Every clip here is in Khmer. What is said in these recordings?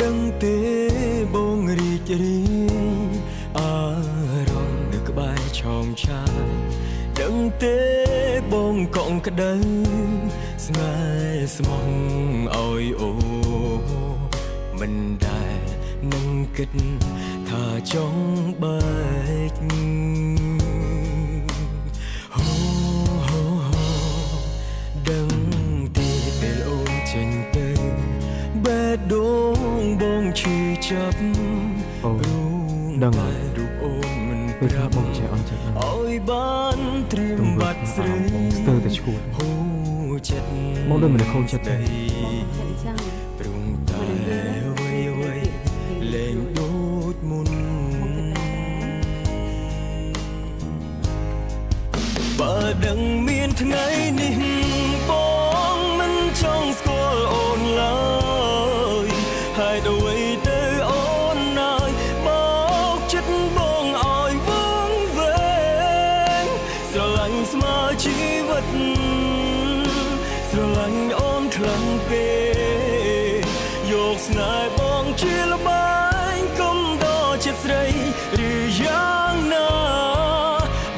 ដឹងទេបងរីករាយអារម្មណ៍នៅក្បែរឆោមឆាយដឹងទេបងកងក្ដៅស្នេហ៍ស្មោះឲ្យអូមិនដែលនឹងគិតថាចង់បែកដឹងទេពេលអូនចេញទៅបេះដូងបងឈឺចាប់ដឹងរូបអូនមិនពេលថាបងចេះអន់ចិត្តឲ្យបានត្រៀមបាត់ស្រីស្ទើរតែឈួតចិត្តបងដូចមិនខូចចិត្តទេព្រមតែអ្វីលែងដូចមុនបើដឹងមានថ្ងៃនេះបងមិនចង់ស្គាល់អូនឡើយហើយអ្វីទៅអូនណាយបោកចិត្តបងឲ្យវង្វេងស្រឡាញ់ស្មើជីវិតស្រឡាញ់អូនខ្លាំងពេកយកស្នេហ៍បងជាល្បែងកុំដល់ចិត្តស្រីឬយ៉ាងណា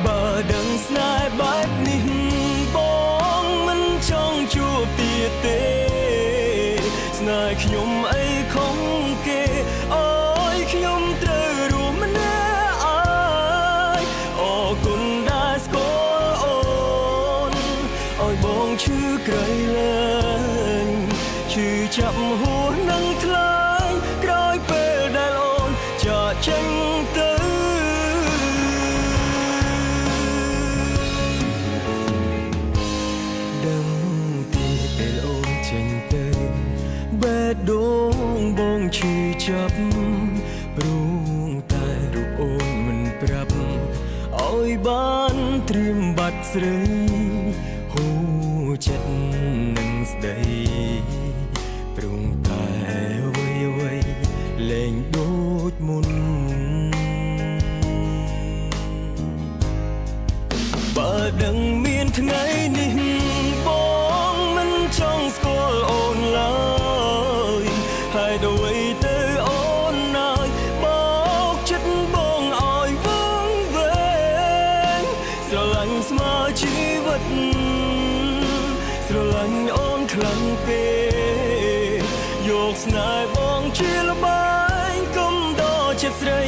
បើដឹងស្នេហ៍បែបនេះបងមិនចង់ជួបទៀតទេស្នេហ៍ខ្ញុំអីខុសគេអើយខ្ញុំត្រូវរួមម្នាក់អើយអរគុណដែលស្គាល់អូនឲ្យបងឈឺក្រៃលែងឈឺចាប់ហួសនឹងថ្លើមក្រោយពេលដែលអូនចាកចេញទៅដឹងទីពេលអូនចេញទៅបេះដូងបងឈឺចាប់ព្រោះតែរូបអូនមិនប្រាប់ឲ្យបានត្រៀមបាត់ស្រីហូរចិត្តនឹងស្ដីព្រមតែអ្វីលែងដូចមុនបើដឹងមានថ្ងៃនេះបងមិនចង់ស្គាល់អូនឡើយហើយអ្វីទៅអូនណាយបោកចិត្តបងឲ្យវង្វេងស្រឡាញ់ស្មើជីវិតស្រឡាញ់អូនខ្លាំងពេកយកស្នេហ៍បងជាល្បែងកុំដល់ចិត្តស្រី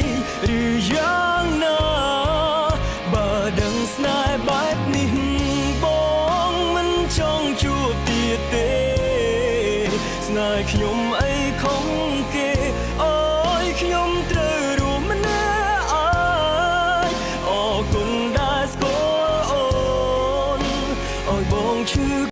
ឬយ៉ាងណាបើដឹងស្នេហ៍បែបនេះបងមិនចង់ជួបទៀតទេស្នេហ៍ខ្ញុំអីខុសគេអើយខ្ញុំត្រូវរួមម្នាក់អើយអរគុណដែលស្គាល់អូនឲ្យបងឈឺ